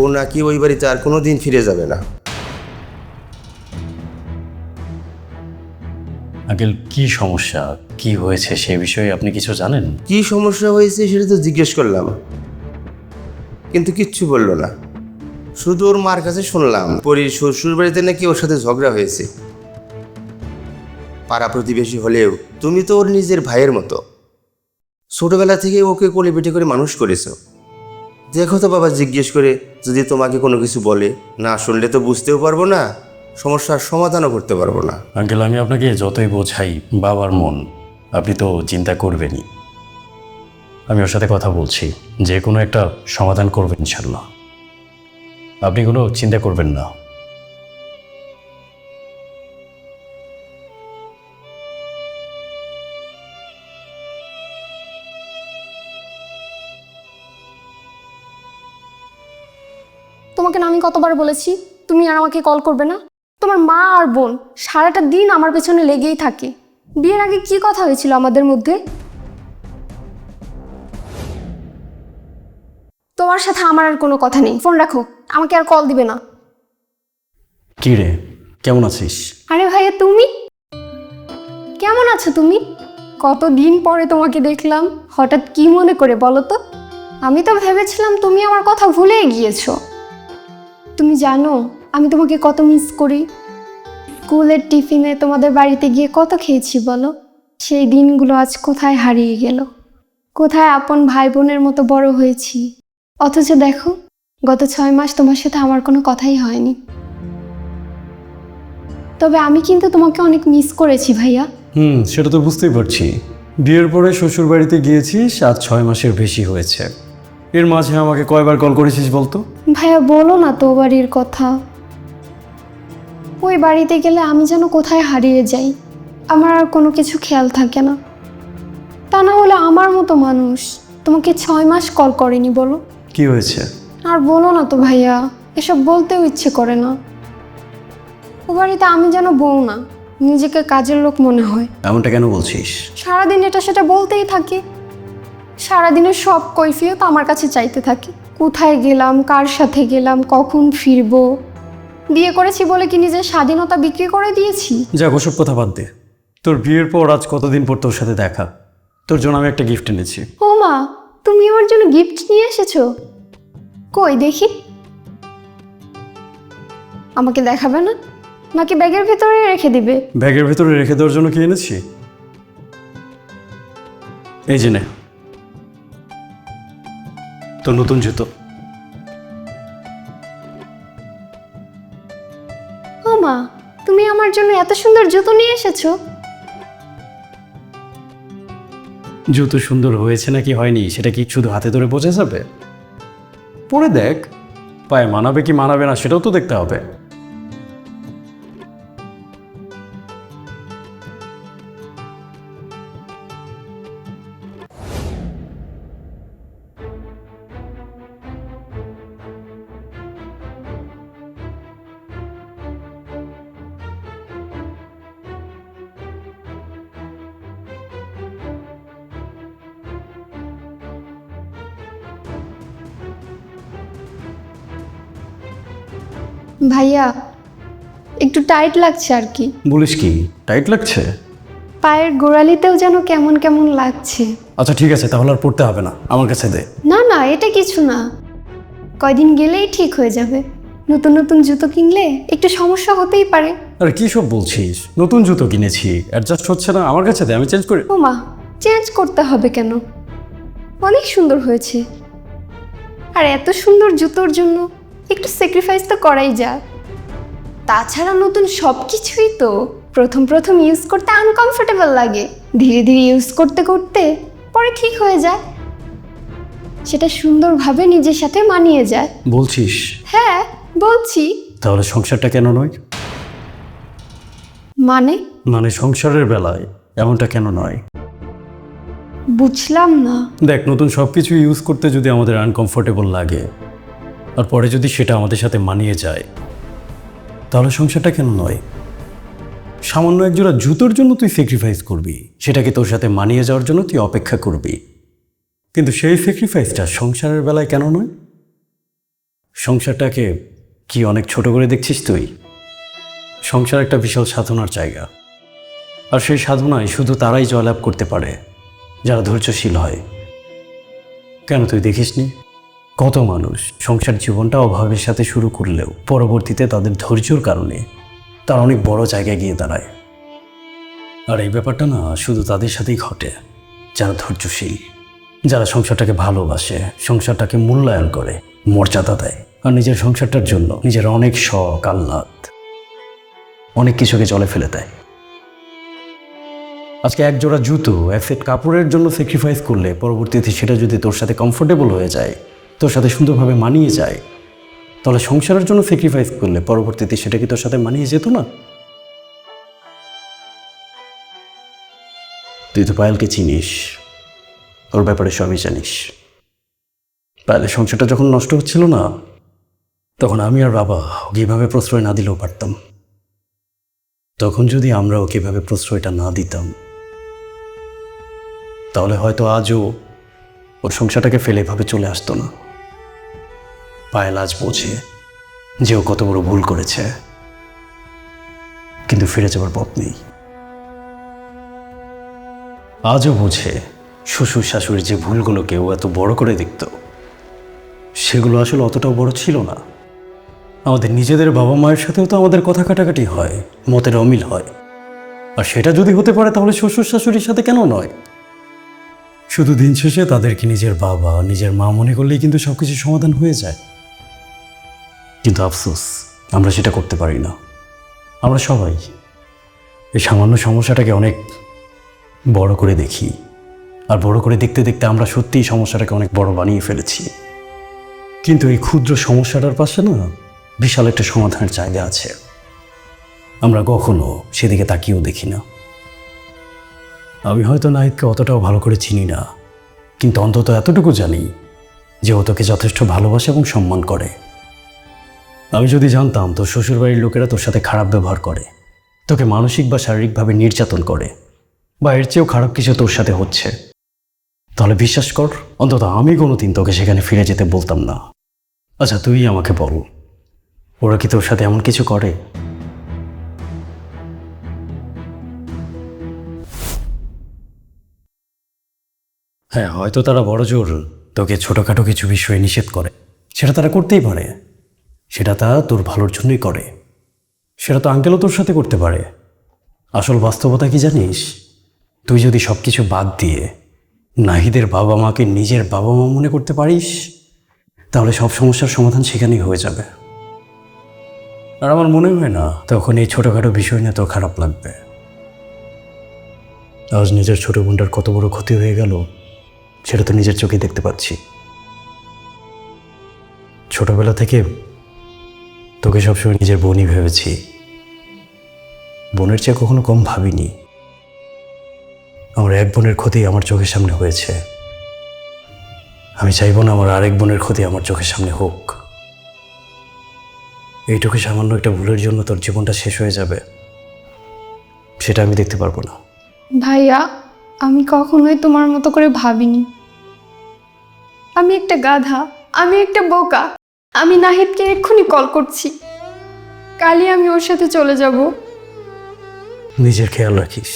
ও নাকি ওই বাড়িতে আর কোনো দিন ফিরে যাবে না। আঙ্কেল কি সমস্যা, কি হয়েছে সে বিষয়ে আপনি কিছু জানেন? কি সমস্যা হয়েছে সেটা তো জিজ্ঞেস করলাম, কিন্তু কিচ্ছু বললো না। শুধু ওর মার কাছে শুনলাম পরীর শ্বশুর বাড়িতে নাকি ওর সাথে ঝগড়া হয়েছে। পাড়া প্রতিবেশী হলেও তুমি তো ওর নিজের ভাইয়ের মতো, ছোটবেলা থেকে ওকে কোলে পিঠে করে মানুষ করেছো। দেখো তো বাবা, জিজ্ঞেস করে যদি তোমাকে কোনো কিছু বলে, না শুনলে তো বুঝতেও পারবো না, সমস্যার সমাধানও করতে পারবো না। আঙ্কেল আমি আপনাকে যতই বোঝাই, বাবার মন, আপনি তো চিন্তা করবেনই। আমি ওর সাথে কথা বলছি, যে কোনো একটা সমাধান করবেন ইনশাল্লাহ, আপনি কোনো চিন্তা করবেন না। তোমাকে না আমি কতবার বলেছি তুমি আর আমাকে কল করবে না? তোমার মা আর বোন সারাটা দিন আমার পেছনে লেগেই থাকে। বিয়ের আগে কি কথা হয়েছিল আমাদের মধ্যে? তোমার সাথে আমার আর কোনো কথা নেই, ফোন রাখো, আমাকে আর কল দিবে না। কি রে, কেমন আছিস? আরে ভাইয়া তুমি কেমন আছো? তুমি কতদিন পরে তোমাকে দেখলাম, হঠাৎ কি মনে করে বলো তো? আমি তো ভেবেছিলাম তুমি আমার কথা ভুলেই গিয়েছো। তুমি জানো আমি তোমাকে কত মিস করি। স্কুলের টিফিনে তোমাদের বাড়িতে গিয়ে কত খেয়েছি বলো। সেই দিনগুলো আজ কোথায় হারিয়ে গেল, কোথায় আপন ভাই বোনের মতো বড় হয়েছি। অথচ দেখো, গত 6 মাস তোমার সাথে আমার কোনো কথাই হয়নি। তবে আমি কিন্তু তোমাকে অনেক মিস করেছি ভাইয়া। সেটা তো বুঝতেই পারছি। বিয়ের পরে শ্বশুর বাড়িতে গিয়েছিস, আজ 6 মাসের বেশি হয়েছে। এর মাঝে আমাকে কয়বার কল করেছিস বলতো? ভাইয়া বলো না তো বাড়ির কথা। ওই বাড়িতে গেলে আমি যেন কোথায় হারিয়ে যাই, আমার আর কোনো কিছু খেয়াল থাকে না। তা না হলে আমার মতো মানুষ তোমাকে 6 মাস কল করেনি বলো। কি হয়েছে? আর বলো না তো ভাইয়া, এসব বলতেও ইচ্ছে করে না। ও বাড়িতে আমি যেন বউ না, নিজেকে কাজের লোক মনে হয়। এমনটা কেন বলছিস? সারাদিন এটা সেটা বলতেই থাকে, সারাদিনের সব কৈফিয়ত আমার কাছে চাইতে থাকে। কোথায় গেলাম, কার সাথে গেলাম, কখন ফিরবো। বিয়ে করেছি বলে কি নিজের স্বাধীনতা বিক্রি করে দিয়েছি? যাক ওসব কথা বাদ দে। তোর বিয়ের পর আজ কতদিন পর তোর সাথে দেখা, তোর জন্য আমি একটা গিফট এনেছি। ও মা, তুমি আমার জন্য গিফট নিয়ে এসেছো? কই দেখি। আমাকে দেখাবে না, নাকি ব্যাগের ভেতরে রেখে দিবে? ব্যাগের ভেতরে রেখে দেওয়ার জন্য কি এনেছি, এই যে নে, তোর নতুন জুতো। ও মা, তুমি আমার জন্য এত সুন্দর জুতো নিয়ে এসেছো? জুতো সুন্দর হয়েছে নাকি হয়নি সেটা কি শুধু হাতে ধরে বোঝা যাবে? পরে দেখ, পায়ে মানাবে কি মানাবে না সেটাও তো দেখতে হবে। ভাইয়া একটু টাইট লাগছে আর কি। বলিস কি, টাইট লাগছে? পায়ের গোড়ালিতেও যেন কেমন কেমন লাগছে। আচ্ছা ঠিক আছে, তাহলে আর পড়তে হবে না, আমার কাছে দে। না না, এটা কিছু না, কয়দিন গেলেই ঠিক হয়ে যাবে। নতুন নতুন জুতো কিনলে একটু সমস্যা হতেই পারে। আরে কি সব বলছিস, নতুন জুতো কিনেছি, অ্যাডজাস্ট হচ্ছে না, আমার কাছে দে, আমি চেঞ্জ করি। ও মা, চেঞ্জ করতে হবে কেন? অনেক সুন্দর হয়েছে। আর এত সুন্দর জুতোর জন্য একটু স্যাক্রিফাইস তো করাই যায়। তাছাড়া নতুন সব কিছুই তো প্রথম প্রথম ইউজ করতে আনকমফোর্টেবল লাগে, ধীরে ধীরে ইউজ করতে করতে পরে ঠিক হয়ে যায়, সেটা সুন্দরভাবে নিজের সাথে মানিয়ে যায়। বলছিস? হ্যাঁ বলছি। তাহলে সংসারটা কেন নয়? মানে মানে সংসারের বেলায় এমনটা কেন নয়? বুঝলাম না। দেখ, নতুন সব কিছু ইউজ করতে যদি আমাদের আনকমফোর্টেবল লাগে, আর পরে যদি সেটা আমাদের সাথে মানিয়ে যায়, তাহলে সংসারটা কেন নয়? সামান্য একজোড়া জুতোর জন্য তুই স্যাক্রিফাইস করবি, সেটাকে তোর সাথে মানিয়ে যাওয়ার জন্য তুই অপেক্ষা করবি, কিন্তু সেই স্যাক্রিফাইসটা সংসারের বেলায় কেন নয়? সংসারটাকে কি অনেক ছোট করে দেখছিস তুই? সংসার একটা বিশাল সাধনার জায়গা, আর সেই সাধনায় শুধু তারাই জয়লাভ করতে পারে যারা ধৈর্যশীল হয়। কেন তুই দেখিসনি কত মানুষ সংসার জীবনটা অভাবের সাথে শুরু করলেও পরবর্তীতে তাদের ধৈর্যর কারণে তারা অনেক বড় জায়গায় গিয়ে দাঁড়ায়। আর এই ব্যাপারটা না শুধু তাদের সাথেই ঘটে যারা ধৈর্যশীল, যারা সংসারটাকে ভালোবাসে, সংসারটাকে মূল্যায়ন করে, মর্যাদা দেয়, আর নিজের সংসারটার জন্য নিজের অনেক শখ আহ্লাদ অনেক কিছুকে জলে ফেলে দেয়। আজকে এক জোড়া জুতো, এক সেট কাপড়ের জন্য স্যাক্রিফাইস করলে পরবর্তীতে সেটা যদি তোর সাথে কমফোর্টেবল হয়ে যায়, তোর সাথে সুন্দরভাবে মানিয়ে যায়, তাহলে সংসারের জন্য স্যাক্রিফাইস করলে পরবর্তীতে সেটা কি তোর সাথে মানিয়ে যেত না? তুই তো পায়েলকে চিনিস, ওর ব্যাপারে সবই জানিস। পায়েলের সংসারটা যখন নষ্ট হচ্ছিল না, তখন আমি আর বাবা ওকে এভাবে প্রশ্রয় না দিলেও পারতাম। তখন যদি আমরা ওকে এভাবে প্রশ্রয়টা না দিতাম, তাহলে হয়তো আজও ওর সংসারটাকে ফেলে এভাবে চলে আসতো না। পায়েল আজ বোঝে যে ও কত বড় ভুল করেছে, কিন্তু ফিরে যাবার পথ নেই। আজও বোঝে শ্বশুর শাশুড়ির যে ভুলগুলোকে ও এত বড় করে দেখত, সেগুলো আসলে অতটাও বড় ছিল না। আমাদের নিজেদের বাবা মায়ের সাথেও তো আমাদের কথা কাটাকাটি হয়, মতের অমিল হয়, আর সেটা যদি হতে পারে তাহলে শ্বশুর শাশুড়ির সাথে কেন নয়? শুধু দিন শেষে তাদেরকে নিজের বাবা নিজের মা মনে করলেই কিন্তু সব কিছু সমাধান হয়ে যায়। কিন্তু আফসোস, আমরা সেটা করতে পারি না। আমরা সবাই এই সামান্য সমস্যাটাকে অনেক বড় করে দেখি, আর বড় করে দেখতে দেখতে আমরা সত্যিই সমস্যাটাকে অনেক বড় বানিয়ে ফেলেছি। কিন্তু এই ক্ষুদ্র সমস্যাটার পাশে না বিশাল একটা সমাধানের জায়গা আছে, আমরা কখনো সেদিকে তাকিয়েও দেখি না। আমি হয়তো নাহিদকে অতটাও ভালো করে চিনি না, কিন্তু অন্তত এতটুকু জানি যে ও তোকে যথেষ্ট ভালোবাসে এবং সম্মান করে। আমি যদি জানতাম তোর শ্বশুরবাড়ির লোকেরা তোর সাথে খারাপ ব্যবহার করে, তোকে মানসিক বা শারীরিকভাবে নির্যাতন করে, বা এর চেয়েও খারাপ কিছু তোর সাথে হচ্ছে, তাহলে বিশ্বাস কর অন্তত আমি কোনোদিন তোকে সেখানে ফিরে যেতে বলতাম না। আচ্ছা তুই আমাকে বল, ওরা কি তোর সাথে এমন কিছু করে? হ্যাঁ, হয়তো তারা বড় জোর তোকে ছোটোখাটো কিছু বিষয়ে নিষেধ করে, সেটা তারা করতেই পারে, সেটা তারা তোর ভালোর জন্যই করে। সেটা তো আঙ্কেলও তোর সাথে করতে পারে। আসল বাস্তবতা কি জানিস? তুই যদি সব কিছু বাদ দিয়ে নাহিদের বাবা মাকে নিজের বাবা মা মনে করতে পারিস, তাহলে সব সমস্যার সমাধান সেখানেই হয়ে যাবে। আর আমার মনে হয় না তখন এই ছোটোখাটো বিষয় নিয়ে তোর খারাপ লাগবে। আজ নিজের ছোট বোনটার কত বড় ক্ষতি হয়ে গেল সেটা তো নিজের চোখে দেখতে পাচ্ছি। ছোটবেলা থেকে তোকে সবসময় নিজের বোনই ভেবেছি, বোনের চেয়ে কখনো কম ভাবিনি। আমার এক বোনের ক্ষতি আমার চোখের সামনে হয়েছে, আমি চাইব না আমার আরেক বোনের ক্ষতি আমার চোখের সামনে হোক। এইটুকু সামান্য একটা ভুলের জন্য তোর জীবনটা শেষ হয়ে যাবে, সেটা আমি দেখতে পারবো না। ভাইয়া, আমি কখনোই তোমার মতো করে ভাবিনি। আমি একটা গাধা, আমি একটা বোকা। আমি নাহিদকে এক্ষুনি কল করছি, কালই আমি ওর সাথে চলে যাব। নিজের খেয়াল রাখিস।